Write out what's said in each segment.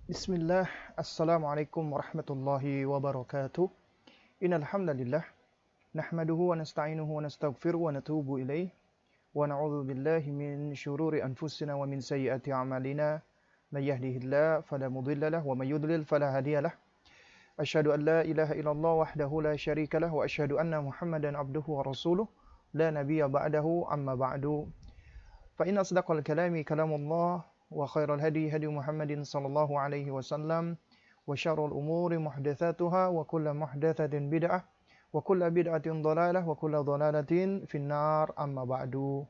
Bismillah, Assalamualaikum warahmatullahi wabarakatuh. Innal hamdalillah nahmaduhu wa nasta'inuhu wa nastaghfiruhu wa natubu ilaih wa na'udzu billahi min syururi anfusina wa min sayyiati a'malina. May yahdihillahu fala mudilla lahu wa may yudlil fala hadiya lahu. Asyhadu an la ilaha illallah wahdahu la syarika lahu wa asyhadu anna Muhammadan abduhu wa rasuluh la nabiyya ba'dahu amma ba'du. Fa inna asdaqal kalami kalamullah wa khairal hadi hadi Muhammadin sallallahu alaihi wasallam wa syarrul umuri muhdatsatuha wa kullu muhdatsatin bid'ah wa kullu bid'atin dhalalah wa kullu dhalalatin finnar amma ba'du.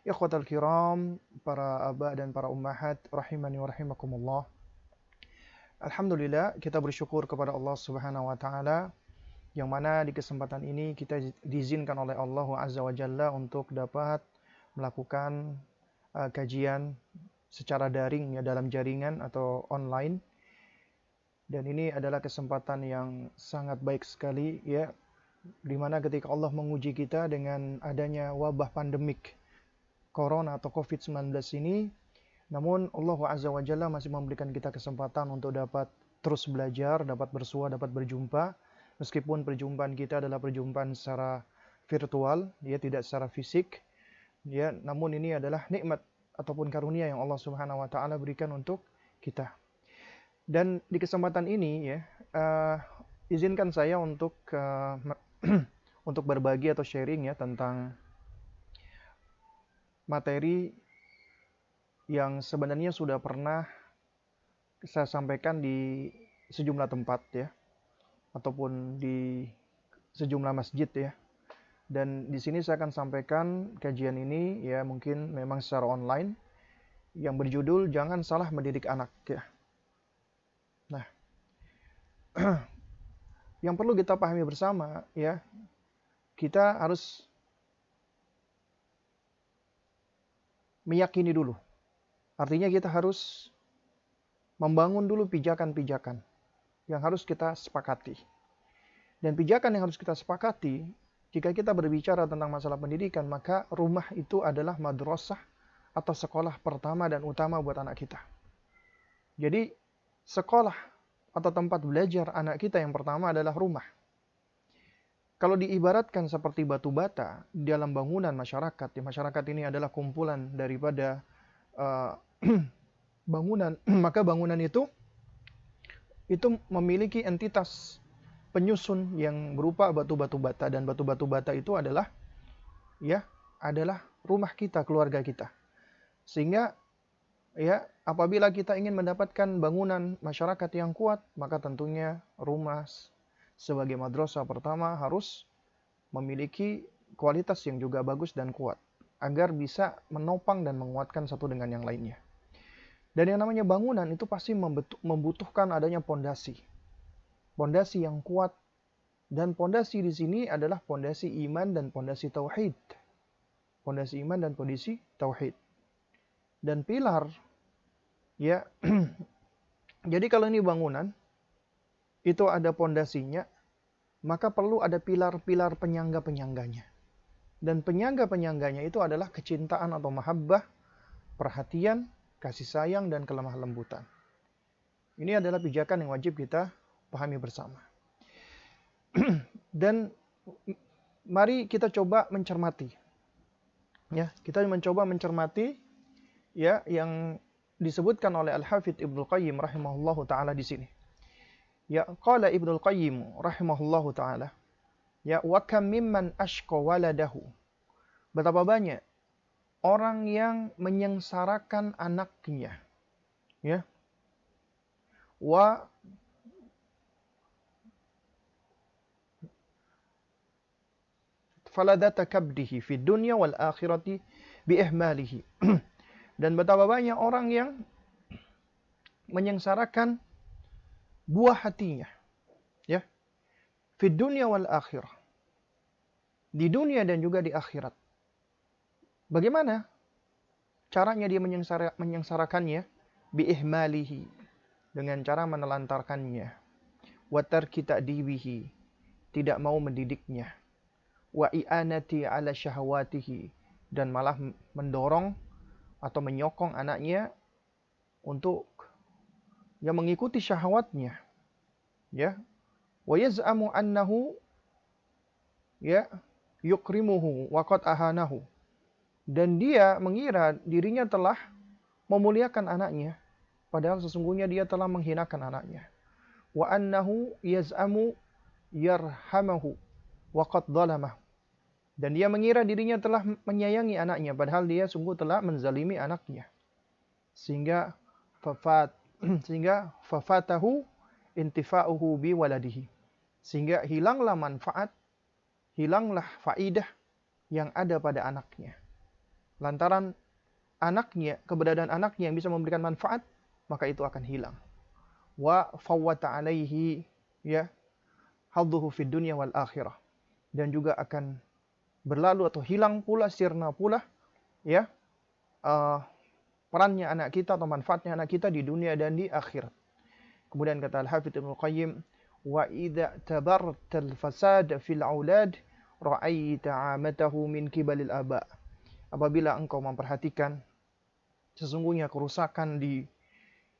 Ikhwatal kiram, para aba dan para ummahat rahimani wa rahimakumullah. Alhamdulillah, kita bersyukur kepada Allah Subhanahu wa taala yang mana di kesempatan ini kita diizinkan oleh Allah Azza wa Jalla untuk dapat melakukan kajian secara daring ya, dalam jaringan atau online. Dan ini adalah kesempatan yang sangat baik sekali ya, dimana ketika Allah menguji kita dengan adanya wabah pandemik Corona atau COVID-19 ini, namun Allah Azza wa Jalla masih memberikan kita kesempatan untuk dapat terus belajar, dapat bersua, dapat berjumpa, meskipun perjumpaan kita adalah perjumpaan secara virtual ya, tidak secara fisik ya, namun ini adalah nikmat ataupun karunia yang Allah Subhanahu wa taala berikan untuk kita. Dan di kesempatan ini ya, izinkan saya untuk untuk berbagi atau sharing ya tentang materi yang sebenarnya sudah pernah saya sampaikan di sejumlah tempat ya, ataupun di sejumlah masjid ya. Dan di sini saya akan sampaikan kajian ini ya, mungkin memang secara online, yang berjudul Jangan Salah Mendidik Anak ya. Nah, yang perlu kita pahami bersama ya, kita harus meyakini dulu. Artinya kita harus membangun dulu pijakan-pijakan yang harus kita sepakati. Dan pijakan yang harus kita sepakati, jika kita berbicara tentang masalah pendidikan, maka rumah itu adalah madrasah atau sekolah pertama dan utama buat anak kita. Jadi, sekolah atau tempat belajar anak kita yang pertama adalah rumah. Kalau diibaratkan seperti batu bata di dalam bangunan masyarakat, ya, masyarakat ini adalah kumpulan daripada bangunan, maka bangunan itu memiliki entitas penyusun yang berupa batu-batu bata, dan batu-batu bata itu adalah rumah kita, keluarga kita. Sehingga ya, apabila kita ingin mendapatkan bangunan masyarakat yang kuat, maka tentunya rumah sebagai madrasah pertama harus memiliki kualitas yang juga bagus dan kuat agar bisa menopang dan menguatkan satu dengan yang lainnya. Dan yang namanya bangunan itu pasti membutuhkan adanya pondasi. Pondasi yang kuat, dan pondasi di sini adalah pondasi iman dan pondasi tauhid. Pondasi iman dan pondasi tauhid. Dan pilar ya. Jadi kalau ini bangunan itu ada pondasinya, maka perlu ada pilar-pilar penyangga-penyangganya. Dan penyangga-penyangganya itu adalah kecintaan atau mahabbah, perhatian, kasih sayang, dan kelemah lembutan. Ini adalah pijakan yang wajib kita pahami bersama. Dan mari kita coba mencermati. Ya, kita mencoba mencermati ya yang disebutkan oleh Al-Hafidz Ibnu Qayyim rahimahullahu taala di sini. Ya, qala Ibnu Qayyim rahimahullahu taala, ya, wa kam mimman ashqa waladahu. Betapa banyak orang yang menyengsarakan anaknya. Ya. Wa faladata kabdihi fi dunya wal akhirati bi ihmalihi. Dan betapa banyak orang yang menyengsarakan buah hatinya ya, fi dunya wal akhirah, di dunia dan juga di akhirat. Bagaimana caranya dia menyengsarakannya? Bi ihmalihi, dengan cara menelantarkannya. Wa tarki ta'dibihi, tidak mau mendidiknya. Wa i'anati ala syahwatihi, dan malah mendorong atau menyokong anaknya untuk yang mengikuti syahwatnya, ya, wa yaz'amu annahu ya yukrimuhu wa qad ahanahu, dan dia mengira dirinya telah memuliakan anaknya, padahal sesungguhnya dia telah menghinakan anaknya. Wa annahu yaz'amu yarhamahu wa qad dhalamahu, dan dia mengira dirinya telah menyayangi anaknya, padahal dia sungguh telah menzalimi anaknya. Sehingga fafatahu intifa'uhu bi waladihi, sehingga hilanglah manfaat, hilanglah faidah yang ada pada anaknya. Lantaran anaknya, keberadaan anaknya yang bisa memberikan manfaat, maka itu akan hilang. Wa fawwata alaihi ya hadduhu fid dunya wal akhirah, dan juga akan berlalu atau hilang pula, sirna pula ya perannya anak kita atau manfaatnya anak kita di dunia dan di akhirat. Kemudian kata Al-Hafidz Ibnu Qayyim, wa idza tabartal fasad fil aulad ra'aita 'amatahu min kibalil aba. Apabila engkau memperhatikan sesungguhnya kerusakan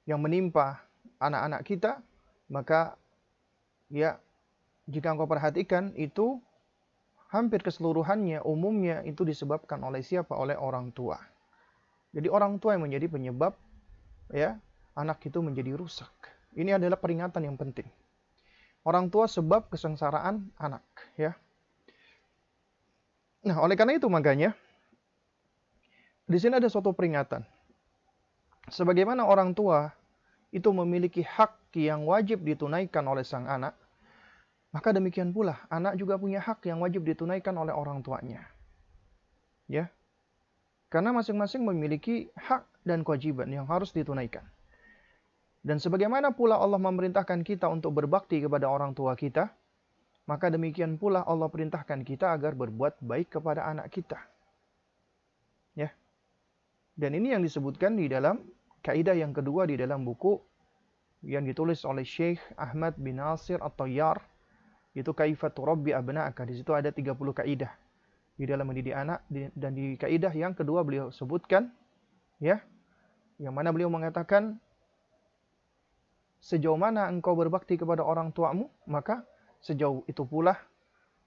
yang menimpa anak-anak kita, maka ya jika engkau perhatikan itu hampir keseluruhannya, umumnya itu disebabkan oleh siapa? Oleh orang tua. Jadi orang tua yang menjadi penyebab ya anak itu menjadi rusak. Ini adalah peringatan yang penting. Orang tua sebab kesengsaraan anak, ya. Nah, oleh karena itu makanya di sini ada suatu peringatan. Sebagaimana orang tua itu memiliki hak yang wajib ditunaikan oleh sang anak, maka demikian pula anak juga punya hak yang wajib ditunaikan oleh orang tuanya. Ya. Karena masing-masing memiliki hak dan kewajiban yang harus ditunaikan. Dan sebagaimana pula Allah memerintahkan kita untuk berbakti kepada orang tua kita, maka demikian pula Allah perintahkan kita agar berbuat baik kepada anak kita. Ya. Dan ini yang disebutkan di dalam kaidah yang kedua di dalam buku yang ditulis oleh Syekh Ahmad bin Nasir At-Tayyar, itu Kaifatu Rabbi Abna'aka. Di situ ada 30 kaidah di dalam mendidik anak, dan di kaidah yang kedua beliau sebutkan ya, yang mana beliau mengatakan sejauh mana engkau berbakti kepada orang tuamu, maka sejauh itu pula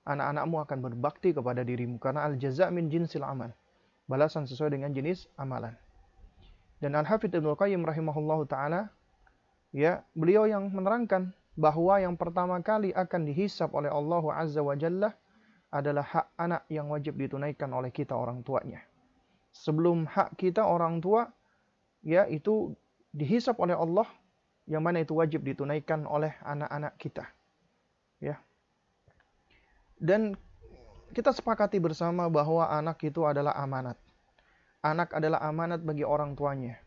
anak-anakmu akan berbakti kepada dirimu, karena al-jaza' min jinsil amal. Balasan sesuai dengan jenis amalan. Dan Al-Hafidz Ibnu Qayyim rahimahullahu taala ya, beliau yang menerangkan bahwa yang pertama kali akan dihisab oleh Allah Azza wa Jalla adalah hak anak yang wajib ditunaikan oleh kita orang tuanya. Sebelum hak kita orang tua ya itu dihisab oleh Allah, yang mana itu wajib ditunaikan oleh anak-anak kita. Ya. Dan kita sepakati bersama bahwa anak itu adalah amanat. Anak adalah amanat bagi orang tuanya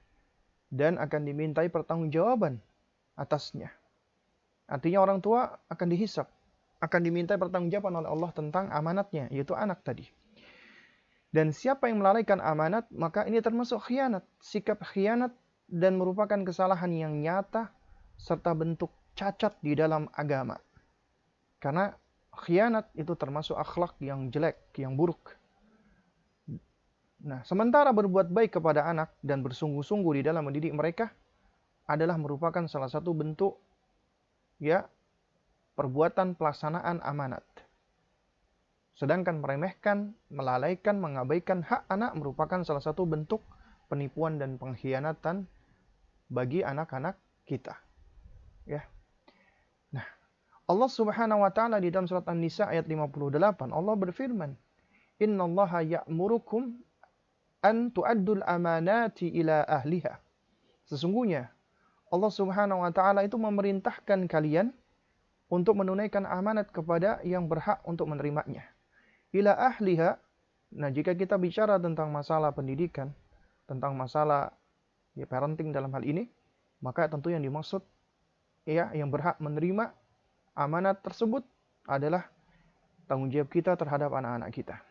dan akan dimintai pertanggungjawaban atasnya. Artinya orang tua akan dihisab, akan dimintai pertanggungjawaban oleh Allah tentang amanatnya, yaitu anak tadi. Dan siapa yang melalaikan amanat, maka ini termasuk khianat, sikap khianat, dan merupakan kesalahan yang nyata serta bentuk cacat di dalam agama. Karena khianat itu termasuk akhlak yang jelek, yang buruk. Nah, sementara berbuat baik kepada anak dan bersungguh-sungguh di dalam mendidik mereka adalah merupakan salah satu bentuk ya perbuatan pelaksanaan amanat. Sedangkan meremehkan, melalaikan, mengabaikan hak anak merupakan salah satu bentuk penipuan dan pengkhianatan bagi anak-anak kita. Ya. Nah, Allah Subhanahu wa taala di dalam surat An-Nisa ayat 58, Allah berfirman, "Innallaha ya'murukum an tu'addul amanati ila ahliha." Sesungguhnya Allah Subhanahu wa taala itu memerintahkan kalian untuk menunaikan amanat kepada yang berhak untuk menerimanya. Ila ahliha. Nah, jika kita bicara tentang masalah pendidikan, tentang masalah ya parenting dalam hal ini, maka tentu yang dimaksud ya yang berhak menerima amanat tersebut adalah tanggung jawab kita terhadap anak-anak kita.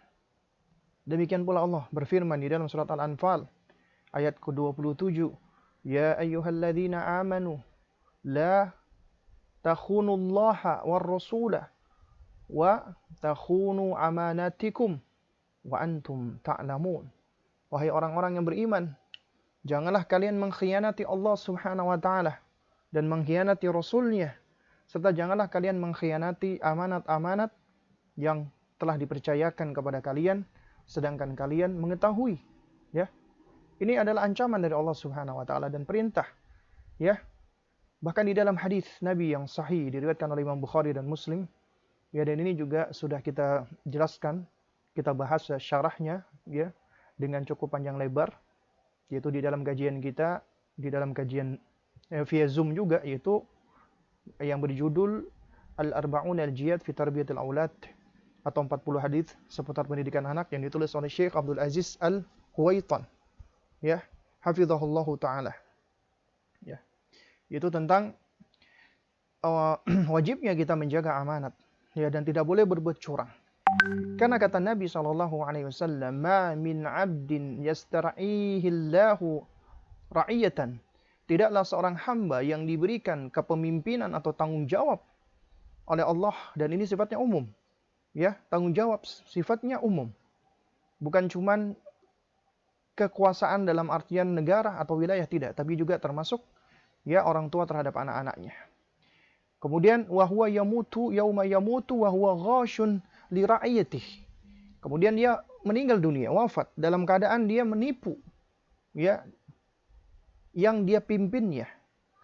Demikian pula Allah berfirman di dalam surat Al-Anfal ayat ke-27, "Ya ayyuhalladzina amanu la takhunullaha war rasulah wa takhunu amanatikum wa antum ta'lamun." Wahai orang-orang yang beriman, janganlah kalian mengkhianati Allah Subhanahu wa taala dan mengkhianati Rasulnya, serta janganlah kalian mengkhianati amanat-amanat yang telah dipercayakan kepada kalian, sedangkan kalian mengetahui. Ya, ini adalah ancaman dari Allah Subhanahu wa taala dan perintah. Ya, bahkan di dalam hadis Nabi yang sahih diriwayatkan oleh Imam Bukhari dan Muslim, ya, dan ini juga sudah kita jelaskan, kita bahas syarahnya, ya, dengan cukup panjang lebar, yaitu di dalam kajian kita, di dalam kajian via Zoom juga, yaitu yang berjudul Al-Arba'un Al-Jiyad fi Tarbiyatil Aulad, atau 40 hadis seputar pendidikan anak, yang ditulis oleh Syekh Abdul Aziz Al-Huwaitan, ya, hafizahullahu taala. Ya, itu tentang wajibnya kita menjaga amanat, ya, dan tidak boleh berbuat curang. Karena kata Nabi SAW, "Ma min 'abdin yastar'ihillahu ra'iyatan." Tidaklah seorang hamba yang diberikan kepemimpinan atau tanggung jawab oleh Allah, dan ini sifatnya umum. Ya, tanggung jawab sifatnya umum. Bukan cuman kekuasaan dalam artian negara atau wilayah, tidak, tapi juga termasuk, ya, orang tua terhadap anak-anaknya. Kemudian wahwa yamutu yauma yamutu wahwa ghashun li ra'iyatih. Kemudian dia meninggal dunia, wafat dalam keadaan dia menipu, ya, yang dia pimpinnya.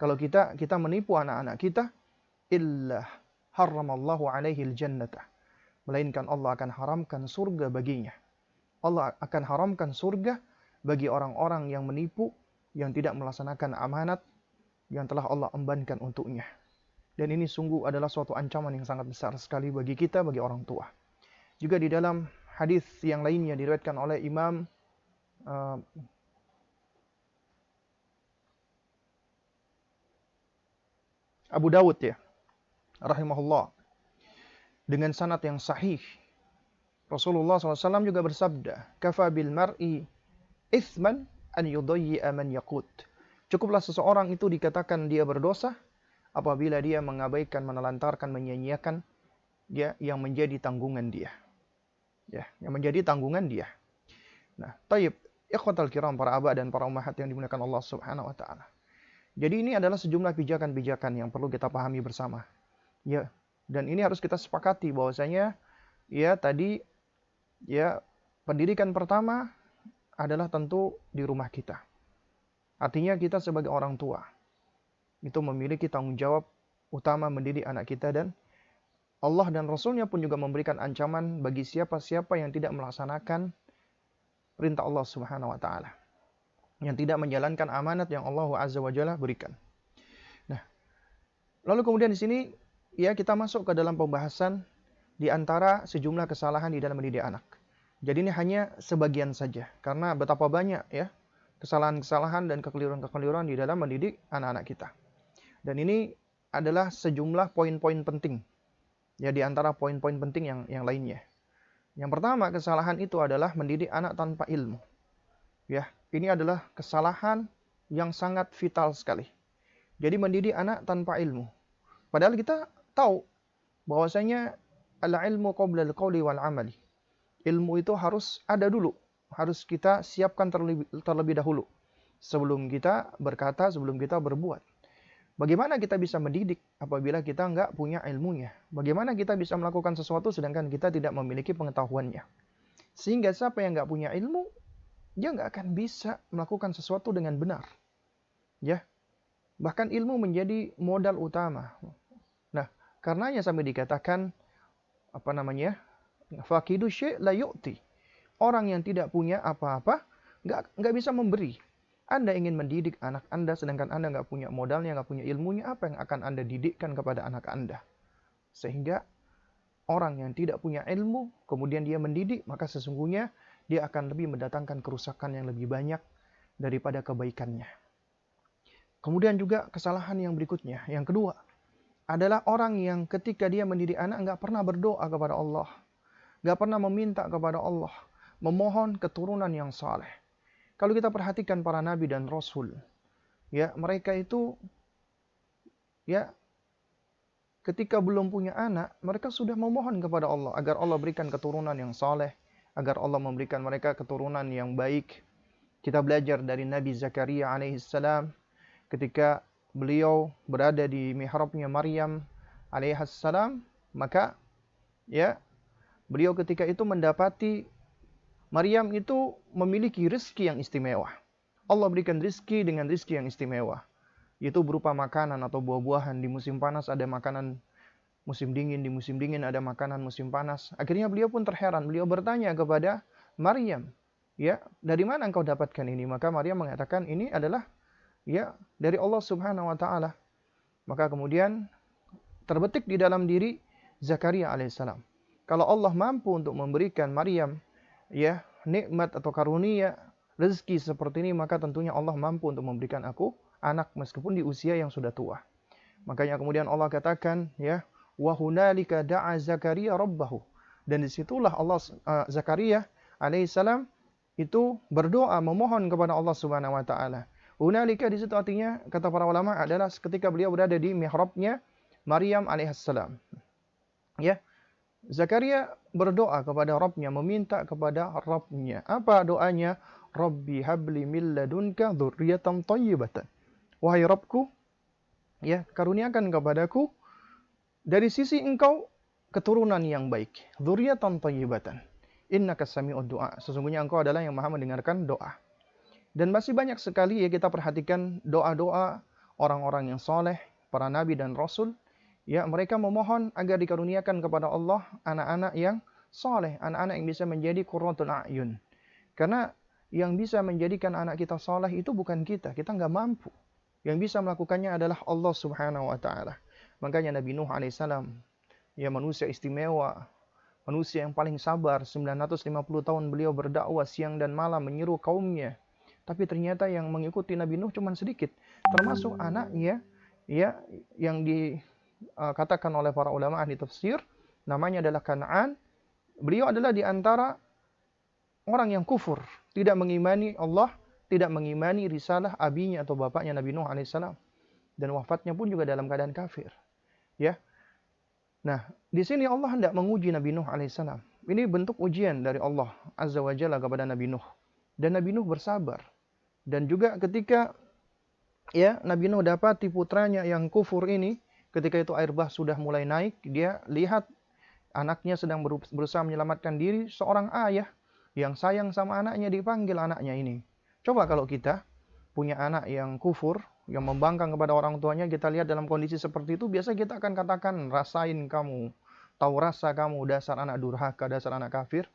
Kalau kita menipu anak-anak kita, illa haramallahu alaihi aljannata, melainkan Allah akan haramkan surga baginya. Allah akan haramkan surga bagi orang-orang yang menipu, yang tidak melaksanakan amanat yang telah Allah embankan untuknya. Dan ini sungguh adalah suatu ancaman yang sangat besar sekali bagi kita, bagi orang tua. Juga di dalam hadis yang lainnya diriwayatkan oleh Imam Abu Dawud, ya, rahimahullah, dengan sanad yang sahih, Rasulullah SAW juga bersabda, "Kafa bil mar'i ithman an yudayyi'a man yaqut." Cukuplah seseorang itu dikatakan dia berdosa apabila dia mengabaikan, menelantarkan, menyia-nyiakan, ya, yang menjadi tanggungan dia. Ya, yang menjadi tanggungan dia. Nah, taib, ikhwatal kiram, para abah dan para ummahat yang dimuliakan Allah Subhanahu wa taala. Jadi ini adalah sejumlah pijakan-pijakan yang perlu kita pahami bersama. Ya, dan ini harus kita sepakati bahwasanya, ya, tadi, ya, pendidikan pertama adalah tentu di rumah kita. Artinya kita sebagai orang tua itu memiliki tanggung jawab utama mendidik anak kita, dan Allah dan Rasulnya pun juga memberikan ancaman bagi siapa-siapa yang tidak melaksanakan perintah Allah Subhanahu wa taala, yang tidak menjalankan amanat yang Allah Azza wa Jalla berikan. Nah, lalu kemudian di sini, ya, kita masuk ke dalam pembahasan di antara sejumlah kesalahan di dalam mendidik anak. Jadi ini hanya sebagian saja, karena betapa banyak, ya, kesalahan-kesalahan dan kekeliruan-kekeliruan di dalam mendidik anak-anak kita. Dan ini adalah sejumlah poin-poin penting, ya, di antara poin-poin penting yang lainnya. Yang pertama, kesalahan itu adalah mendidik anak tanpa ilmu. Ya, ini adalah kesalahan yang sangat vital sekali. Jadi mendidik anak tanpa ilmu. Padahal kita tahu bahwasanya al-ilmu qabla al-qawli wal amali. Ilmu itu harus ada dulu, harus kita siapkan terlebih dahulu sebelum kita berkata, sebelum kita berbuat. Bagaimana kita bisa mendidik apabila kita nggak punya ilmunya? Bagaimana kita bisa melakukan sesuatu sedangkan kita tidak memiliki pengetahuannya? Sehingga siapa yang nggak punya ilmu, dia nggak akan bisa melakukan sesuatu dengan benar. Ya, bahkan ilmu menjadi modal utama. Nah, karenanya sampai dikatakan, faqidu syai' la yu'ti. Orang yang tidak punya apa-apa nggak bisa memberi. Anda ingin mendidik anak Anda sedangkan Anda nggak punya modalnya, nggak punya ilmunya, apa yang akan Anda didikkan kepada anak Anda? Sehingga orang yang tidak punya ilmu, kemudian dia mendidik, maka sesungguhnya dia akan lebih mendatangkan kerusakan yang lebih banyak daripada kebaikannya. Kemudian juga kesalahan yang berikutnya, yang kedua, adalah orang yang ketika dia mendidik anak nggak pernah berdoa kepada Allah, nggak pernah meminta kepada Allah, memohon keturunan yang saleh. Kalau kita perhatikan para nabi dan rasul, ya, mereka itu, ya, ketika belum punya anak, mereka sudah memohon kepada Allah agar Allah berikan keturunan yang saleh, agar Allah memberikan mereka keturunan yang baik. Kita belajar dari Nabi Zakaria alaihissalam ketika beliau berada di mihrabnya Maryam alaihissalam, maka ya beliau ketika itu mendapati Maryam itu memiliki rezeki yang istimewa. Allah berikan rezeki dengan rezeki yang istimewa, yaitu berupa makanan atau buah-buahan. Di musim panas ada makanan musim dingin, di musim dingin ada makanan musim panas. Akhirnya beliau pun terheran, beliau bertanya kepada Maryam, ya, dari mana engkau dapatkan ini? Maka Maryam mengatakan, ini adalah ya dari Allah Subhanahu wa taala. Maka kemudian terbetik di dalam diri Zakaria alaihissalam. Kalau Allah mampu untuk memberikan Maryam ya nikmat atau karunia rezeki seperti ini, maka tentunya Allah mampu untuk memberikan aku anak meskipun di usia yang sudah tua. Makanya kemudian Allah katakan ya, wa hunalika da'a Zakaria rabbahu. Dan disitulah Allah Zakaria alaihissalam itu berdoa memohon kepada Allah Subhanahu wa taala. Hunalika di situ artinya kata para ulama adalah ketika beliau berada di mihrabnya Maryam alaihissalam. Ya, Zakaria berdoa kepada Rabbnya, meminta kepada Rabbnya. Apa doanya? Rabbi habli min ladunka dzurriyyatan thayyibatan. Wahai Rabbku, ya, karuniakan kepadaku dari sisi engkau keturunan yang baik. Dzurriyyatan thayyibatan. Innaka sami'ud du'a. Sesungguhnya engkau adalah yang maha mendengarkan doa. Dan masih banyak sekali ya kita perhatikan doa-doa orang-orang yang soleh, para nabi dan rasul. Ya, mereka memohon agar dikaruniakan kepada Allah anak-anak yang soleh, anak-anak yang bisa menjadi qurratul a'yun. Karena yang bisa menjadikan anak kita soleh itu bukan kita nggak mampu. Yang bisa melakukannya adalah Allah Subhanahu wa taala. Makanya Nabi Nuh alaihissalam, ya manusia istimewa, manusia yang paling sabar, 950 tahun beliau berdakwah siang dan malam menyeru kaumnya. Tapi ternyata yang mengikuti Nabi Nuh cuma sedikit, termasuk anaknya ya yang dikatakan oleh para ulama ahli tafsir namanya adalah Kan'an. Beliau adalah di antara orang yang kufur, tidak mengimani Allah, tidak mengimani risalah abinya atau bapaknya Nabi Nuh alaihissalam, dan wafatnya pun juga dalam keadaan kafir. Ya, nah di sini Allah hendak menguji Nabi Nuh alaihissalam. Ini bentuk ujian dari Allah azza wa jalla kepada Nabi Nuh, dan Nabi Nuh bersabar. Dan juga ketika ya Nabi Nuh dapati putranya yang kufur ini, ketika itu air bah sudah mulai naik, dia lihat anaknya sedang berusaha menyelamatkan diri. Seorang ayah yang sayang sama anaknya dipanggil anaknya ini. Coba kalau kita punya anak yang kufur, yang membangkang kepada orang tuanya, kita lihat dalam kondisi seperti itu, biasa kita akan katakan, rasain kamu, tahu rasa kamu, dasar anak durhaka, dasar anak kafir.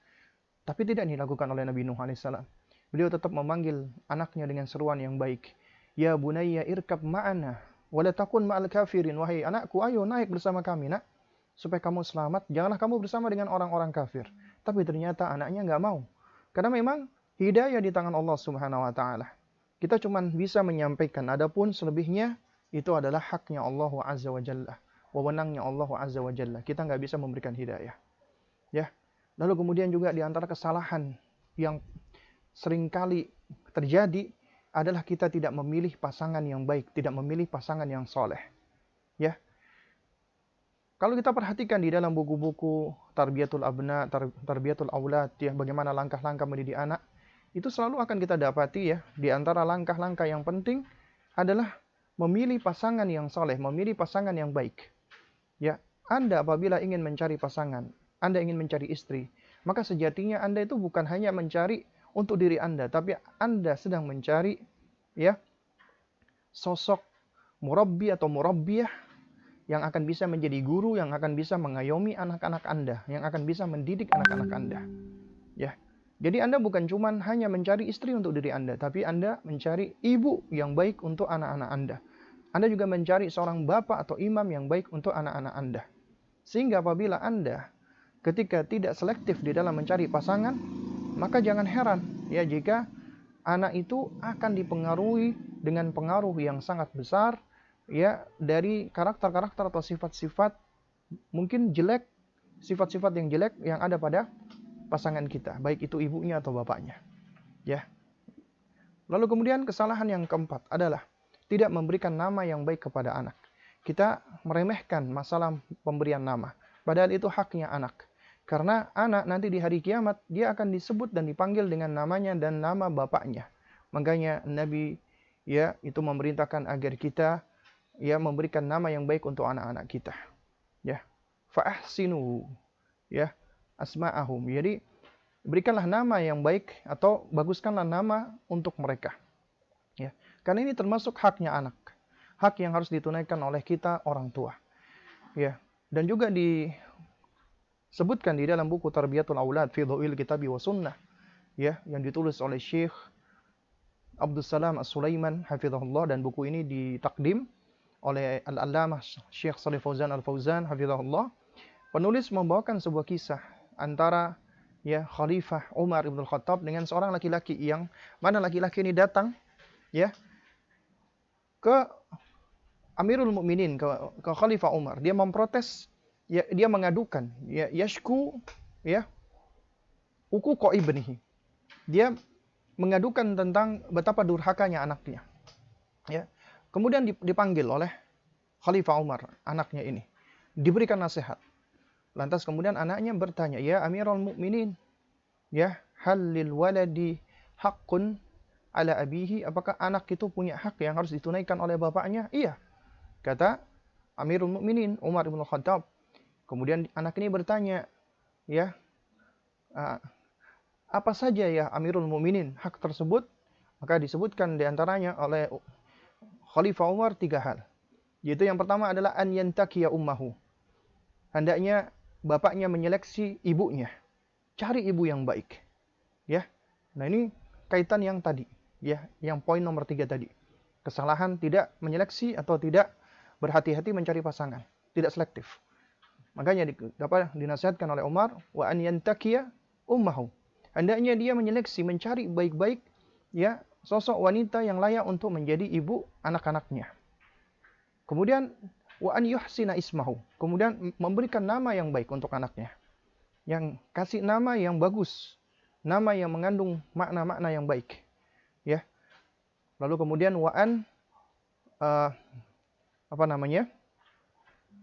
Tapi tidak dilakukan oleh Nabi Nuh alaihissalam. Beliau tetap memanggil anaknya dengan seruan yang baik. Ya bunayya irkab ma'ana, wala takun ma'al kafirin. Wahai anakku, ayo naik bersama kami nak, supaya kamu selamat. Janganlah kamu bersama dengan orang-orang kafir. Tapi ternyata anaknya nggak mau. Karena memang hidayah di tangan Allah Subhanahu wa taala. Kita cuma bisa menyampaikan, adapun selebihnya itu adalah haknya Allah Azza wa Jalla, wewenangnya Allah Azza wa Jalla. Kita nggak bisa memberikan hidayah. Ya. Lalu kemudian juga di antara kesalahan yang seringkali terjadi adalah kita tidak memilih pasangan yang baik, tidak memilih pasangan yang soleh. Ya. Kalau kita perhatikan di dalam buku-buku Tarbiyatul Abna, Tarbiyatul Aulad, ya, bagaimana langkah-langkah mendidik anak, itu selalu akan kita dapati ya, di antara langkah-langkah yang penting adalah memilih pasangan yang soleh, memilih pasangan yang baik. Ya, Anda apabila ingin mencari pasangan, Anda ingin mencari istri, maka sejatinya Anda itu bukan hanya mencari untuk diri Anda, tapi Anda sedang mencari ya sosok murabbi atau murabbiyah yang akan bisa menjadi guru, yang akan bisa mengayomi anak-anak Anda, yang akan bisa mendidik anak-anak Anda. Ya. Jadi Anda bukan cuma hanya mencari istri untuk diri Anda, tapi Anda mencari ibu yang baik untuk anak-anak Anda. Anda juga mencari seorang bapak atau imam yang baik untuk anak-anak Anda. Sehingga apabila Anda ketika tidak selektif di dalam mencari pasangan, maka jangan heran ya jika anak itu akan dipengaruhi dengan pengaruh yang sangat besar ya dari karakter-karakter atau sifat-sifat mungkin jelek, sifat-sifat yang jelek yang ada pada pasangan kita, baik itu ibunya atau bapaknya. Ya. Lalu kemudian kesalahan yang keempat adalah tidak memberikan nama yang baik kepada anak. Kita meremehkan masalah pemberian nama, padahal itu haknya anak. Karena anak nanti di hari kiamat, dia akan disebut dan dipanggil dengan namanya dan nama bapaknya. Makanya Nabi ya itu memerintahkan agar kita ya memberikan nama yang baik untuk anak-anak kita. Ya. Fa'ahsinu ya asma'ahum. Jadi berikanlah nama yang baik atau baguskanlah nama untuk mereka. Ya. Karena ini termasuk haknya anak. Hak yang harus ditunaikan oleh kita orang tua. Ya. Dan juga disebutkan di dalam buku Tarbiyatul Aulad fi Dhawil Kitabi wa Sunnah, ya, yang ditulis oleh Syekh Abdul Salam As-Sulaiman hafizahullah, dan buku ini ditakdim oleh Al-Allamah Syekh Shalih Fauzan Al-Fauzan hafizahullah. Penulis membawakan sebuah kisah antara ya Khalifah Umar ibn Khattab dengan seorang laki-laki, yang mana laki-laki ini datang ya ke Amirul Mukminin, ke Khalifah Umar. Dia memprotes, ya, dia mengadukan, ya, yashku ya uquqa ibnihi. Dia mengadukan tentang betapa durhakanya anaknya. Ya. Kemudian dipanggil oleh Khalifah Umar, anaknya ini. Diberikan nasihat. Lantas kemudian anaknya bertanya, "Ya Amirul Mukminin, ya, hal lil waladi haqqun ala abihi?" Apakah anak itu punya hak yang harus ditunaikan oleh bapaknya? Iya, kata Amirul Mukminin Umar bin Khattab. Kemudian anak ini bertanya, ya, apa saja ya Amirul Mukminin hak tersebut? Maka disebutkan diantaranya oleh Khalifah Umar 3 hal. Yaitu yang pertama adalah an yantakiya ummahu. Hendaknya bapaknya menyeleksi ibunya. Cari ibu yang baik. Ya. Nah, ini kaitan yang tadi, ya, yang poin nomor 3 tadi. Kesalahan tidak menyeleksi atau tidak berhati-hati mencari pasangan, tidak selektif. Makanya dinasihatkan oleh Umar, wa an yantakiya ummahu. Hendaknya dia menyeleksi, mencari baik-baik ya sosok wanita yang layak untuk menjadi ibu anak-anaknya. Kemudian wa an yuhsina ismahu. Kemudian memberikan nama yang baik untuk anaknya. Yang kasih nama yang bagus, nama yang mengandung makna-makna yang baik. Ya. Lalu kemudian wa an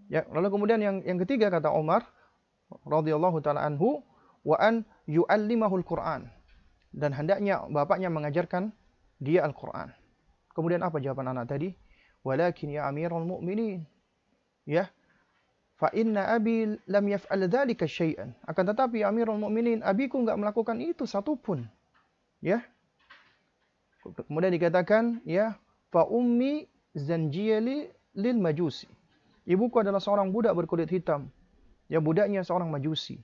Ya, lalu kemudian yang ketiga kata Umar radhiyallahu taala anhu, wa an yu'allimahul Qur'an. Dan hendaknya bapaknya mengajarkan dia Al-Qur'an. Kemudian apa jawaban anak tadi? Walakin ya Amirul Mukminin, ya, fa inna abi lam yaf'al dzalika syai'an. Akan tetapi ya Amirul Mukminin, abiku enggak melakukan itu satupun. Ya. Kemudian dikatakan, ya, fa ummi zanjiyali lil majusi. Ibuku adalah seorang budak berkulit hitam. Ya, budaknya seorang majusi.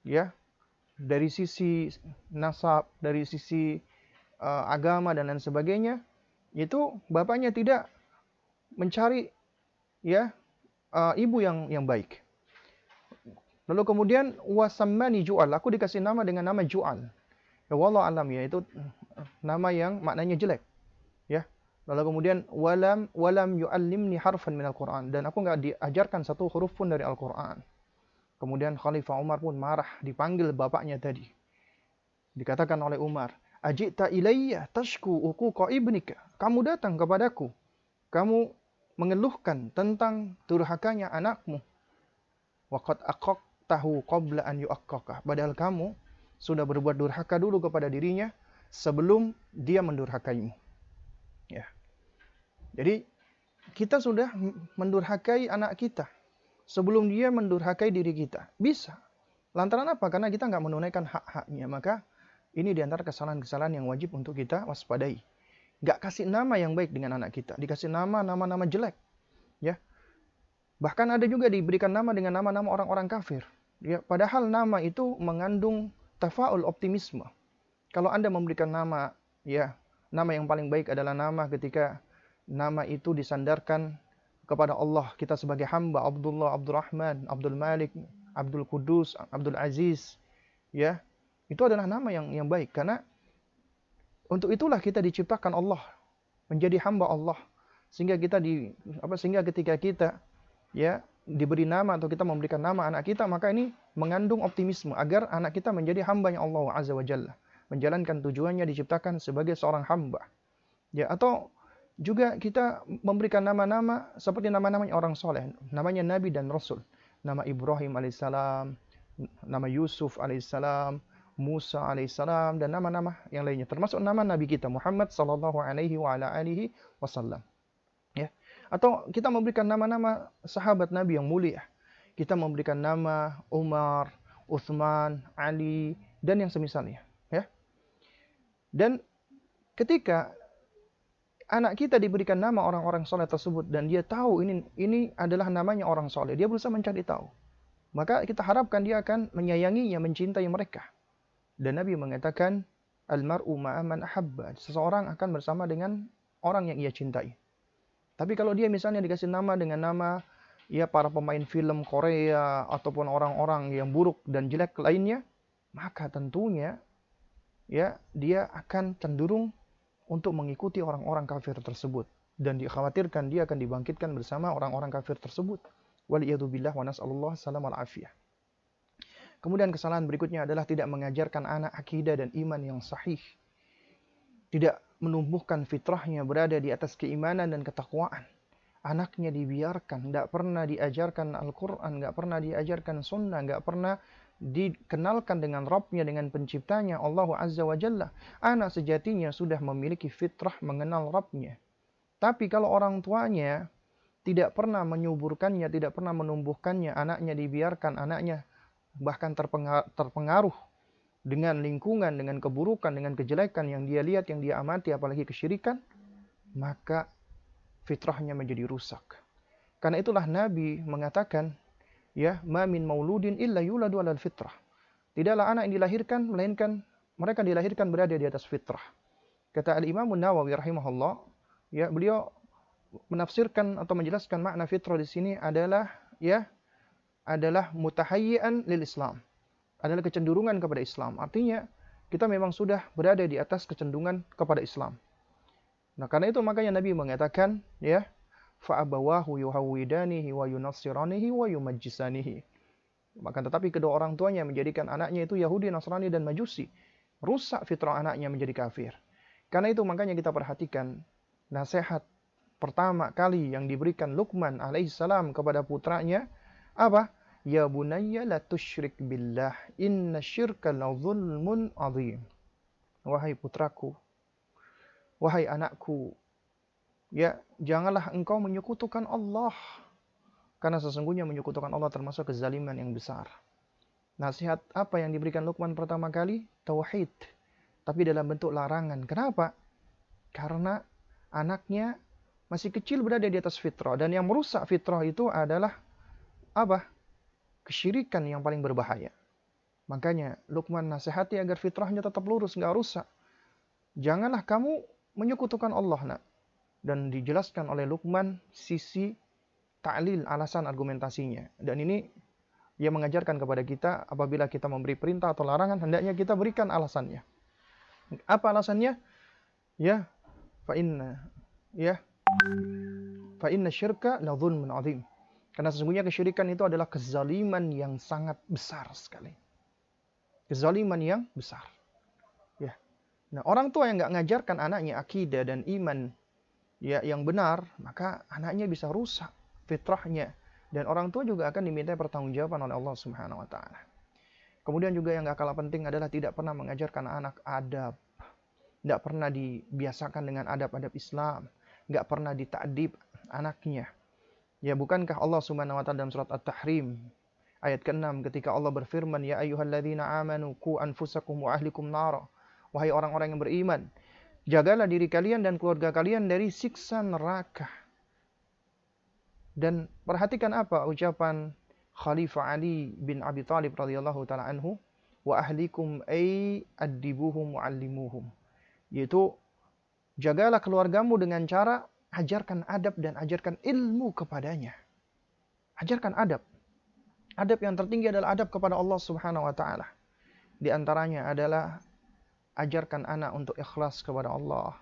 Ya. Dari sisi nasab, dari sisi agama dan lain sebagainya, itu bapaknya tidak mencari ya ibu yang baik. Lalu kemudian wasammani Ju'al, aku dikasih nama dengan nama Ju'al. Ya wallahu alam, ya, itu nama yang maknanya jelek. Ya. Lalu kemudian walam yu'allimni harfan minal Qur'an, dan aku enggak diajarkan satu huruf pun dari Al-Qur'an. Kemudian Khalifah Umar pun marah, dipanggil bapaknya tadi. Dikatakan oleh Umar, "Ajita ilayya tashku uquqa ibnika." Kamu datang kepadaku, kamu mengeluhkan tentang durhakanya anakmu. Wa qad aqaqtahu qabla an yu'aqqaka. Padahal kamu sudah berbuat durhaka dulu kepada dirinya sebelum dia mendurhakaimu. Ya. Jadi kita sudah mendurhakai anak kita sebelum dia mendurhakai diri kita. Bisa. Lantaran apa? Karena kita nggak menunaikan hak-haknya. Maka ini diantara kesalahan-kesalahan yang wajib untuk kita waspadai. Nggak kasih nama yang baik dengan anak kita. Dikasih nama-nama jelek. Ya. Bahkan ada juga diberikan nama dengan nama-nama orang-orang kafir. Ya. Padahal nama itu mengandung tafa'ul, optimisme. Kalau Anda memberikan nama, ya, nama yang paling baik adalah nama ketika nama itu disandarkan kepada Allah, kita sebagai hamba, Abdullah, Abdurrahman, Abdul Malik, Abdul Qudus, Abdul Aziz, ya, itu adalah nama yang baik. Karena untuk itulah kita diciptakan Allah, menjadi hamba Allah, sehingga ketika kita ya diberi nama atau kita memberikan nama anak kita, maka ini mengandung optimisme agar anak kita menjadi hambanya Allah Azza wa Jalla, menjalankan tujuannya diciptakan sebagai seorang hamba. Ya, atau juga kita memberikan nama-nama seperti nama-nama orang soleh, namanya Nabi dan Rasul. Nama Ibrahim alaihissalam, nama Yusuf alaihissalam, Musa alaihissalam, dan nama-nama yang lainnya. Termasuk nama Nabi kita Muhammad sallallahu alaihi wa ala alihi wasallam. Ya. Atau kita memberikan nama-nama sahabat Nabi yang mulia. Kita memberikan nama Umar, Utsman, Ali, dan yang semisalnya. Ya. Dan ketika anak kita diberikan nama orang-orang soleh tersebut dan dia tahu ini adalah namanya orang soleh, dia berusaha mencari tahu. Maka kita harapkan dia akan menyayanginya, mencintai mereka. Dan Nabi mengatakan, almar'u ma'aman ahabba. Seseorang akan bersama dengan orang yang ia cintai. Tapi kalau dia misalnya dikasih nama dengan nama ya para pemain film Korea ataupun orang-orang yang buruk dan jelek lainnya, maka tentunya ya dia akan cenderung untuk mengikuti orang-orang kafir tersebut dan dikhawatirkan dia akan dibangkitkan bersama orang-orang kafir tersebut. Waliyadzubillah wa nas'alullah salam wal afiyah. Kemudian kesalahan berikutnya adalah tidak mengajarkan anak akidah dan iman yang sahih. Tidak menumbuhkan fitrahnya berada di atas keimanan dan ketakwaan. Anaknya dibiarkan, tidak pernah diajarkan Al-Quran, tidak pernah diajarkan sunnah, tidak pernah dikenalkan dengan Rabbnya, dengan penciptanya, Allah Azza wa Jalla. Anak sejatinya sudah memiliki fitrah mengenal Rabbnya. Tapi kalau orang tuanya tidak pernah menyuburkannya, tidak pernah menumbuhkannya, anaknya dibiarkan, anaknya bahkan terpengaruh dengan lingkungan, dengan keburukan, dengan kejelekan yang dia lihat, yang dia amati, apalagi kesyirikan, maka fitrahnya menjadi rusak. Karena itulah Nabi mengatakan, ya, ma min mauludin illa yuladu alal fitrah. Tidaklah anak yang dilahirkan melainkan mereka dilahirkan berada di atas fitrah. Kata Al-Imam Nawawi rahimahullah, ya, beliau menafsirkan atau menjelaskan makna fitrah di sini adalah adalah mutahayyi'an lil Islam. Adalah kecenderungan kepada Islam. Artinya kita memang sudah berada di atas kecenderungan kepada Islam. Nah, karena itu makanya Nabi mengatakan, ya, fa'abawahu yuhawwidanihi wa yunassiranihi wa yumajjisanihi. Maka tetapi kedua orang tuanya menjadikan anaknya itu Yahudi, Nasrani, dan Majusi. Rusak fitrah anaknya menjadi kafir. Karena itu makanya kita perhatikan nasihat pertama kali yang diberikan Luqman alaihissalam kepada putranya, apa? Ya bunayya la tusyrik billah, inna syirka la zulmun azim. Wahai putraku, wahai anakku, ya, janganlah engkau menyekutukan Allah. Karena sesungguhnya menyekutukan Allah termasuk kezaliman yang besar. Nasihat apa yang diberikan Luqman pertama kali? Tauhid. Tapi dalam bentuk larangan. Kenapa? Karena anaknya masih kecil berada di atas fitrah. Dan yang merusak fitrah itu adalah apa? Kesyirikan yang paling berbahaya. Makanya Luqman nasihati agar fitrahnya tetap lurus, nggak rusak. Janganlah kamu menyekutukan Allah, nak. Dan dijelaskan oleh Luqman sisi ta'lil, alasan argumentasinya. Dan ini ia mengajarkan kepada kita apabila kita memberi perintah atau larangan, hendaknya kita berikan alasannya. Apa alasannya? Ya, fa inna syirka la dzulmun azim. Karena sesungguhnya kesyirikan itu adalah kezaliman yang sangat besar sekali. Kezaliman yang besar. Ya. Nah, orang tua yang nggak ngajarkan anaknya akidah dan iman ya yang benar, maka anaknya bisa rusak fitrahnya. Dan orang tua juga akan diminta pertanggungjawaban oleh Allah Subhanahu wa taala. Kemudian juga yang gak kalah penting adalah tidak pernah mengajarkan anak adab. Tidak pernah dibiasakan dengan adab-adab Islam. Gak pernah dita'dib anaknya. Ya, bukankah Allah Subhanahu wa taala dalam surat At-Tahrim ayat ke-6 ketika Allah berfirman, ya ayyuhalladzina amanu qu anfusakum wa ahlikum nara. Wahai orang-orang yang beriman, jagalah diri kalian dan keluarga kalian dari siksa neraka. Dan perhatikan apa ucapan Khalifah Ali bin Abi Thalib radhiyallahu taala anhu, wa ahlikum ay addibuhum wa'allimuhum. Yaitu jagalah keluargamu dengan cara ajarkan adab dan ajarkan ilmu kepadanya. Ajarkan adab. Adab yang tertinggi adalah adab kepada Allah Subhanahu wa taala. Di antaranya adalah ajarkan anak untuk ikhlas kepada Allah.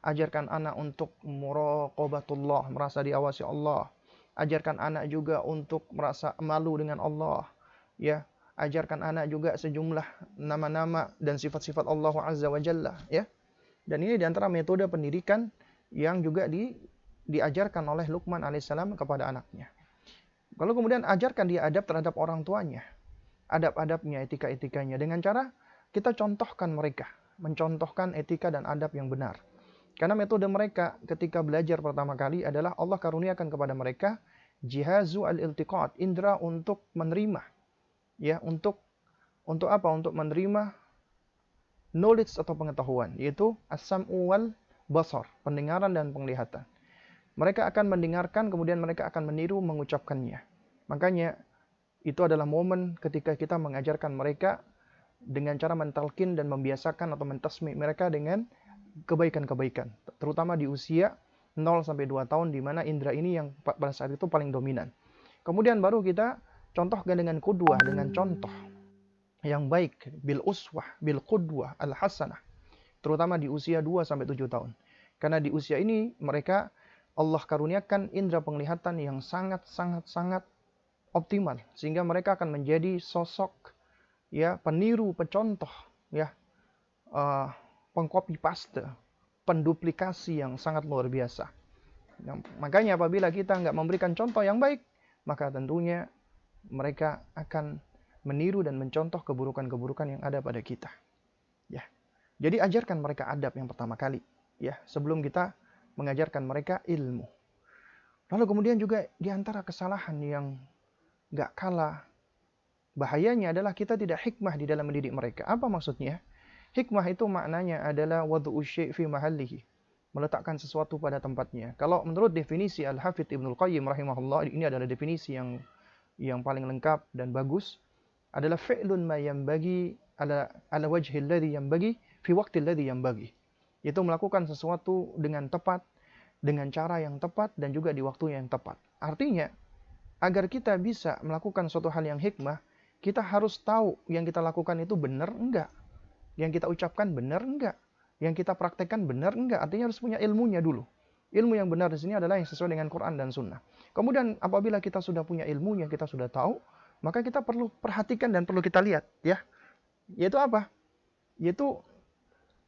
Ajarkan anak untuk muraqabatullah, merasa diawasi Allah. Ajarkan anak juga untuk merasa malu dengan Allah. Ya, ajarkan anak juga sejumlah nama-nama dan sifat-sifat Allah Azza wa Jalla, ya. Dan ini diantara metode pendidikan yang juga diajarkan oleh Luqman alaihissalam kepada anaknya. Lalu kemudian ajarkan dia adab terhadap orang tuanya. Adab-adabnya, etika-etikanya. Dengan cara kita contohkan mereka. Mencontohkan etika dan adab yang benar. Karena metode mereka ketika belajar pertama kali adalah Allah karuniakan kepada mereka jihazu al-iltiqat, indera untuk menerima, ya, untuk apa? Untuk menerima knowledge atau pengetahuan, yaitu as-sam'u wal basar, pendengaran dan penglihatan. Mereka akan mendengarkan, kemudian mereka akan meniru mengucapkannya. Makanya itu adalah momen ketika kita mengajarkan mereka dengan cara mentalkin dan membiasakan atau mentasmi mereka dengan kebaikan-kebaikan. Terutama di usia 0 sampai 2 tahun di mana indera ini yang pada saat itu paling dominan. Kemudian baru kita contohkan dengan qudwah, dengan contoh yang baik, bil uswah, bil qudwah al hasanah. Terutama di usia 2 sampai 7 tahun. Karena di usia ini mereka Allah karuniakan indera penglihatan yang sangat optimal sehingga mereka akan menjadi sosok, ya, peniru, pencontoh, ya, pengcopy paste, penduplikasi yang sangat luar biasa. Makanya apabila kita nggak memberikan contoh yang baik, maka tentunya mereka akan meniru dan mencontoh keburukan-keburukan yang ada pada kita. Ya, jadi ajarkan mereka adab yang pertama kali, ya, sebelum kita mengajarkan mereka ilmu. Lalu kemudian juga di antara kesalahan yang gak kalah bahayanya adalah kita tidak hikmah di dalam mendidik mereka. Apa maksudnya? Hikmah itu maknanya adalah wad'u syai' fi mahallihi, meletakkan sesuatu pada tempatnya. Kalau menurut definisi Al-Hafidz Ibnul Qayyim rahimahullah, ini adalah definisi yang paling lengkap dan bagus, adalah fi'lun ma yanbaghi ala wajhi alladhi yanbaghi fi waqti alladhi yanbaghi. Itu melakukan sesuatu dengan tepat, dengan cara yang tepat, dan juga di waktu yang tepat. Artinya, agar kita bisa melakukan suatu hal yang hikmah, kita harus tahu yang kita lakukan itu benar enggak, yang kita ucapkan benar enggak, yang kita praktekkan benar enggak. Artinya harus punya ilmunya dulu. Ilmu yang benar di sini adalah yang sesuai dengan Quran dan Sunnah. Kemudian apabila kita sudah punya ilmunya, kita sudah tahu, maka kita perlu perhatikan dan perlu kita lihat, ya. Yaitu apa? Yaitu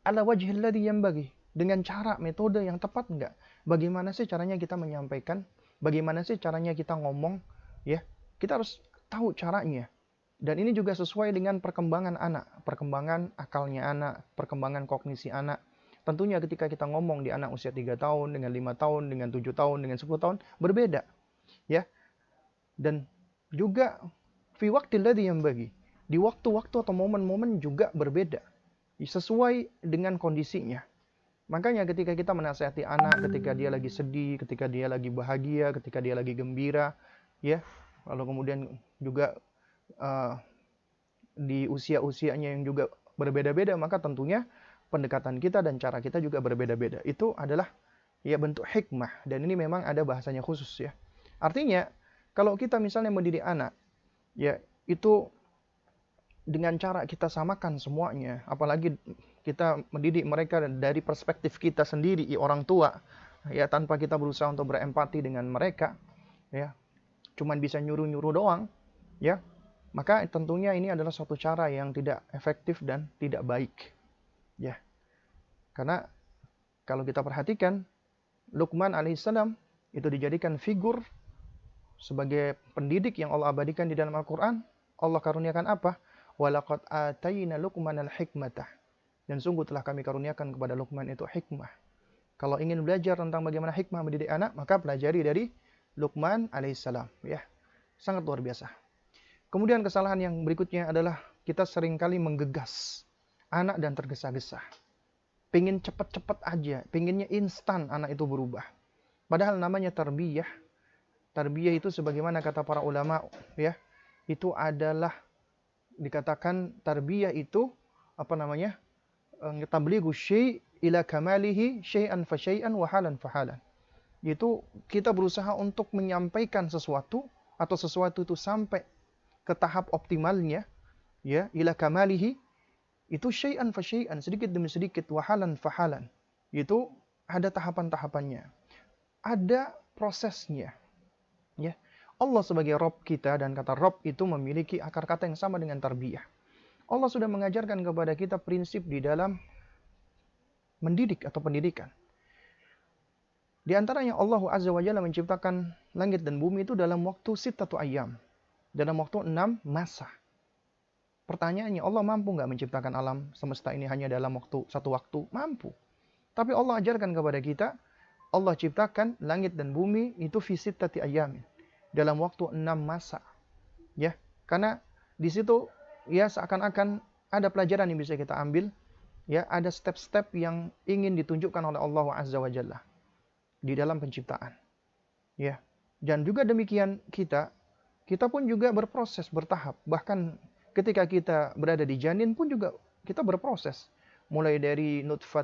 ala wajhil ladzi yanbaghi, dengan cara metode yang tepat enggak? Bagaimana sih caranya kita menyampaikan? Bagaimana sih caranya kita ngomong, ya? Kita harus tahu caranya. Dan ini juga sesuai dengan perkembangan anak, perkembangan akalnya anak, perkembangan kognisi anak. Tentunya ketika kita ngomong di anak usia 3 tahun, dengan 5 tahun, dengan 7 tahun, dengan 10 tahun, berbeda, ya. Dan juga fi waqtil ladzi yanbaghi, di waktu-waktu atau momen-momen juga berbeda, sesuai dengan kondisinya. Makanya ketika kita menasihati anak ketika dia lagi sedih, ketika dia lagi bahagia, ketika dia lagi gembira, ya, lalu kemudian juga di usia-usianya yang juga berbeda-beda, maka tentunya pendekatan kita dan cara kita juga berbeda-beda. Itu adalah, ya, bentuk hikmah, dan ini memang ada bahasanya khusus, ya. Artinya kalau kita misalnya mendidik anak, ya, itu dengan cara kita samakan semuanya, apalagi kita mendidik mereka dari perspektif kita sendiri, orang tua, ya, tanpa kita berusaha untuk berempati dengan mereka, ya, cuman bisa nyuruh-nyuruh doang, ya, maka tentunya ini adalah suatu cara yang tidak efektif dan tidak baik, ya. Karena kalau kita perhatikan, Luqman alaihissalam itu dijadikan figur sebagai pendidik yang Allah abadikan di dalam Al-Quran. Allah karuniakan apa? Walaqad atayna Luqmanal hikmatah. Dan sungguh telah kami karuniakan kepada Luqman itu hikmah. Kalau ingin belajar tentang bagaimana hikmah mendidik anak, maka pelajari dari Luqman alaihissalam, ya. Sangat luar biasa. Kemudian kesalahan yang berikutnya adalah kita seringkali menggegas anak dan tergesa-gesa. Pengen cepat-cepat aja, pengennya instan anak itu berubah. Padahal namanya tarbiyah. Tarbiyah itu sebagaimana kata para ulama, ya, itu adalah dikatakan tarbiyah itu apa namanya? Tablighu syai' ila kamalihi syai'an fa syai'an wa halan fa halan. Itu kita berusaha untuk menyampaikan sesuatu atau sesuatu itu sampai ke tahap optimalnya, ya, ila kamalihi, itu syai'an fa syai'an, sedikit demi sedikit, wa halan fa halan. Itu ada tahapan-tahapannya. Ada prosesnya, ya. Allah sebagai Rabb kita, dan kata Rabb itu memiliki akar kata yang sama dengan tarbiyah. Allah sudah mengajarkan kepada kita prinsip di dalam mendidik atau pendidikan. Di antaranya Allah Azza wa Jalla menciptakan langit dan bumi itu dalam waktu 6 ayyam, dalam waktu 6 masa. Pertanyaannya, Allah mampu nggak menciptakan alam semesta ini hanya dalam waktu 1 waktu? Mampu. Tapi Allah ajarkan kepada kita, Allah ciptakan langit dan bumi itu fi sittati ayamin, dalam waktu 6 masa. Ya, karena di situ ya seakan-akan ada pelajaran yang bisa kita ambil, ya, ada step-step yang ingin ditunjukkan oleh Allah Azza wa Jalla di dalam penciptaan. Ya. Dan juga demikian kita pun juga berproses, bertahap. Bahkan ketika kita berada di janin pun juga kita berproses. Mulai dari nutfah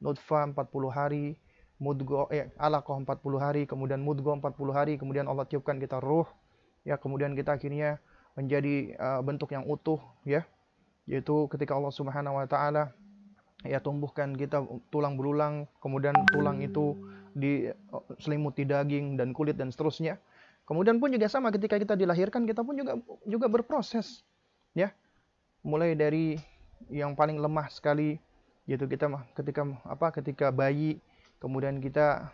40 hari, alaqah 40 hari, kemudian mudghah 40 hari, kemudian Allah tiupkan kita ruh, ya, kemudian kita akhirnya menjadi bentuk yang utuh, ya, yaitu ketika Allah Subhanahu wa taala ya tumbuhkan kita tulang belulang, kemudian tulang itu diselimuti daging dan kulit dan seterusnya. Kemudian pun juga sama ketika kita dilahirkan, kita pun juga berproses, ya. Mulai dari yang paling lemah sekali, yaitu kita ketika bayi, kemudian kita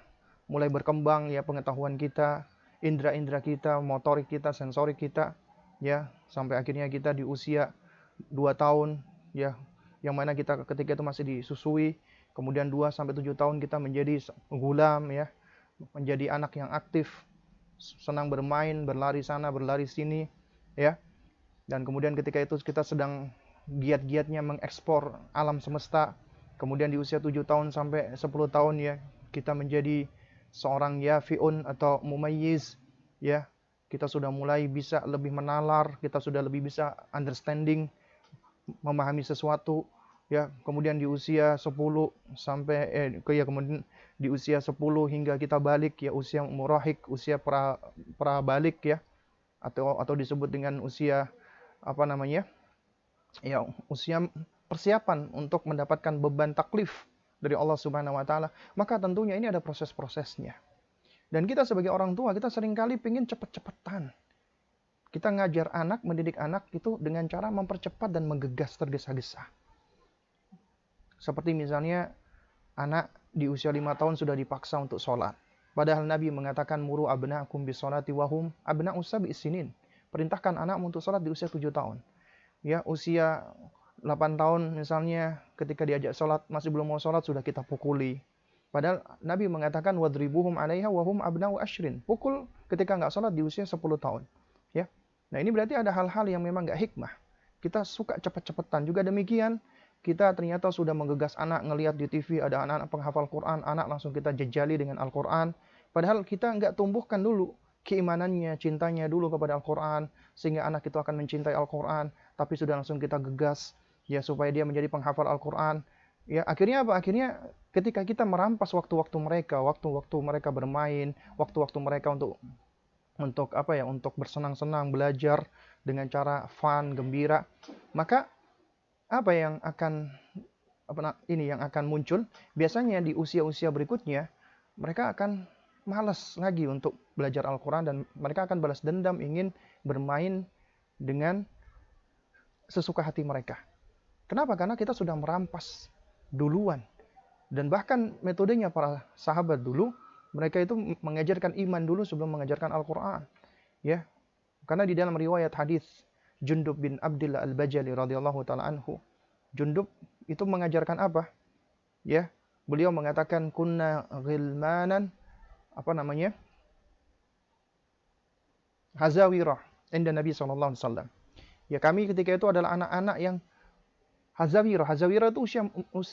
mulai berkembang, ya, pengetahuan kita, indera-indera kita, motorik kita, sensorik kita, ya, sampai akhirnya kita di usia 2 tahun, ya, yang mana kita ketika itu masih disusui, kemudian 2 sampai 7 tahun kita menjadi gulam, ya, menjadi anak yang aktif, senang bermain, berlari sana, berlari sini, ya. Dan kemudian ketika itu kita sedang giat-giatnya mengekspor alam semesta. Kemudian di usia 7 tahun sampai 10 tahun, ya, kita menjadi seorang yafi'un atau mumayyiz, ya. Kita sudah mulai bisa lebih menalar, kita sudah lebih bisa understanding, memahami sesuatu, ya. Kemudian di usia 10 sampai kemudian di usia 10 hingga kita balik, ya, usia murahik, usia pra balik, ya, atau disebut dengan usia ya, usia persiapan untuk mendapatkan beban taklif dari Allah Subhanahu wa taala. Maka tentunya ini ada proses-prosesnya. Dan kita sebagai orang tua, kita seringkali pengen cepet-cepetan. Kita ngajar anak, mendidik anak itu dengan cara mempercepat dan menggegas tergesa-gesa. Seperti misalnya anak di usia 5 tahun sudah dipaksa untuk sholat. Padahal Nabi mengatakan muru abna'akum bis-sholati wahum abna'u sab'i sinin. Perintahkan anak untuk sholat di usia 7 tahun. Ya, usia 8 tahun misalnya ketika diajak sholat masih belum mau sholat sudah kita pukuli. Padahal Nabi mengatakan wadribuhum 'alaiha wa hum abna'u ashrin. Pukul ketika enggak sholat di usia 10 tahun. Ya. Nah, ini berarti ada hal-hal yang memang enggak hikmah. Kita suka cepet-cepetan. Juga demikian, kita ternyata sudah menggegas anak ngelihat di TV ada anak-anak penghafal Quran, anak langsung kita jejali dengan Al-Quran. Padahal kita enggak tumbuhkan dulu keimanannya, cintanya dulu kepada Al-Quran, sehingga anak itu akan mencintai Al-Quran, tapi sudah langsung kita gegas, ya, supaya dia menjadi penghafal Al-Quran. Ya, akhirnya apa? Akhirnya ketika kita merampas waktu-waktu mereka bermain, waktu-waktu mereka untuk bersenang-senang, belajar dengan cara fun, gembira, maka yang akan muncul biasanya di usia-usia berikutnya, mereka akan malas lagi untuk belajar Al-Quran dan mereka akan balas dendam, ingin bermain dengan sesuka hati mereka. Kenapa? Karena kita sudah merampas duluan. Dan bahkan metodenya para sahabat dulu, mereka itu mengajarkan iman dulu sebelum mengajarkan Al-Quran. Ya, karena di dalam riwayat hadis Jundub bin Abdillah Al-Bajali radhiyallahu taala anhu, Jundub itu mengajarkan apa? Ya, beliau mengatakan kunna ghilmanan hazawirah inda Nabi sallallahu alaihi wasallam. Ya, kami ketika itu adalah anak-anak yang hazawirah. Hazawirah itu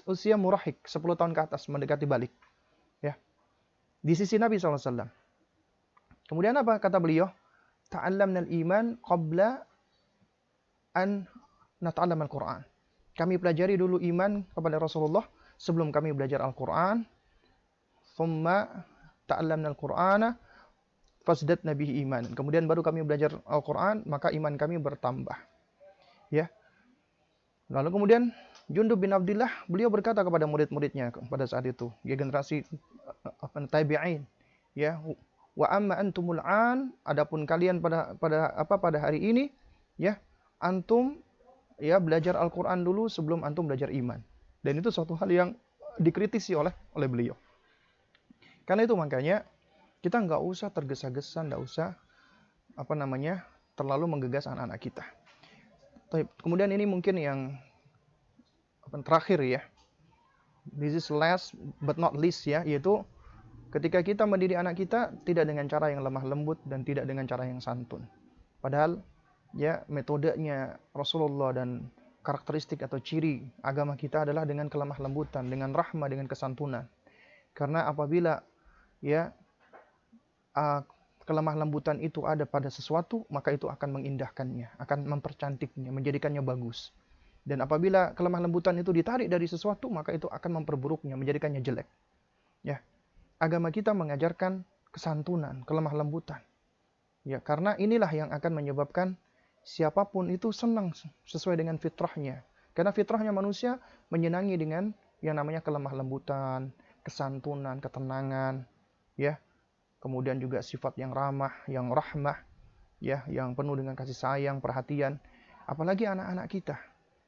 usia murahik, 10 tahun ke atas, mendekati balik. Ya. Di sisi Nabi sallallahu alaihi wasallam. Kemudian apa kata beliau? Ta'allamna al-iman qabla an nata'allam al-Qur'an. Kami pelajari dulu iman kepada Rasulullah sebelum kami belajar Al-Qur'an. Thumma ta'allamna al-Qur'ana fasdatna bihi iman. Kemudian baru kami belajar Al-Qur'an, maka iman kami bertambah. Ya. Lalu kemudian Jundub bin Abdillah, beliau berkata kepada murid-muridnya pada saat itu, ya, generasi tabi'in, ya, wa amma antumul an, adapun kalian pada hari ini, ya, antum, ya, belajar Al-Qur'an dulu sebelum antum belajar iman. Dan itu suatu hal yang dikritisi oleh beliau. Karena itu makanya kita nggak usah tergesa-gesa, nggak usah terlalu menggegas anak-anak kita. Kemudian ini mungkin yang terakhir, ya. This is last but not least ya, yaitu ketika kita mendidik anak kita tidak dengan cara yang lemah lembut dan tidak dengan cara yang santun. Padahal ya metodenya Rasulullah dan karakteristik atau ciri agama kita adalah dengan kelemah lembutan, dengan rahmah, dengan kesantunan. Karena apabila ya kelemah lembutan itu ada pada sesuatu, maka itu akan mengindahkannya, akan mempercantiknya, menjadikannya bagus. Dan apabila kelemah lembutan itu ditarik dari sesuatu, maka itu akan memperburuknya, menjadikannya jelek. Ya, agama kita mengajarkan kesantunan, kelemah lembutan. Ya, karena inilah yang akan menyebabkan siapapun itu senang sesuai dengan fitrahnya. Karena fitrahnya manusia menyenangi dengan yang namanya kelemah lembutan, kesantunan, ketenangan, ya. Kemudian juga sifat yang ramah, yang rahmah, ya, yang penuh dengan kasih sayang, perhatian. Apalagi anak-anak kita.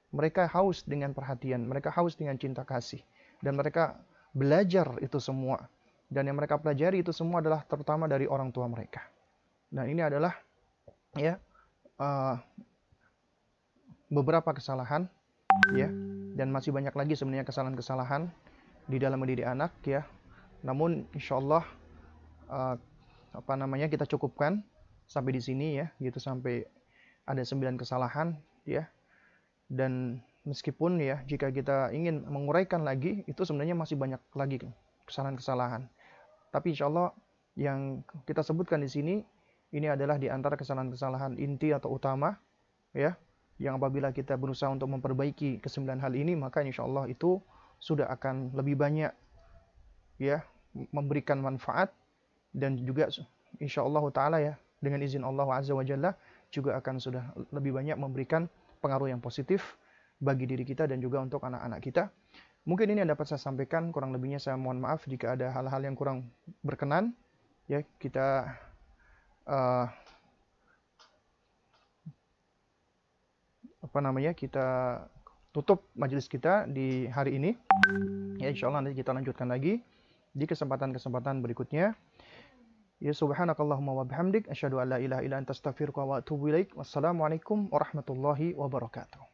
Mereka haus dengan perhatian, mereka haus dengan cinta kasih, dan mereka belajar itu semua. Dan yang mereka pelajari itu semua adalah terutama dari orang tua mereka. Nah, ini adalah ya beberapa kesalahan, ya, dan masih banyak lagi sebenarnya kesalahan-kesalahan di dalam mendidik anak, ya. Namun insyaallah kita cukupkan sampai di sini ya, gitu, sampai ada 9 kesalahan, ya. Dan meskipun ya jika kita ingin menguraikan lagi, itu sebenarnya masih banyak lagi kesalahan-kesalahan. Tapi insya Allah yang kita sebutkan di sini, ini adalah di antara kesalahan-kesalahan inti atau utama, ya, yang apabila kita berusaha untuk memperbaiki ke-9 hal ini, maka insya Allah itu sudah akan lebih banyak, ya, memberikan manfaat, dan juga insya Allah ta'ala ya, dengan izin Allah Azza wa Jalla, juga akan sudah lebih banyak memberikan pengaruh yang positif bagi diri kita dan juga untuk anak-anak kita. Mungkin ini yang dapat saya sampaikan, kurang lebihnya saya mohon maaf jika ada hal-hal yang kurang berkenan. Ya, kita kita tutup majelis kita di hari ini. Ya, insyaallah nanti kita lanjutkan lagi di kesempatan-kesempatan berikutnya. Ya, subhanakallahumma wa bihamdik asyhadu an la ilaha illa anta astaghfiruka wa atubu ilaik. Wassalamualaikum warahmatullahi wabarakatuh.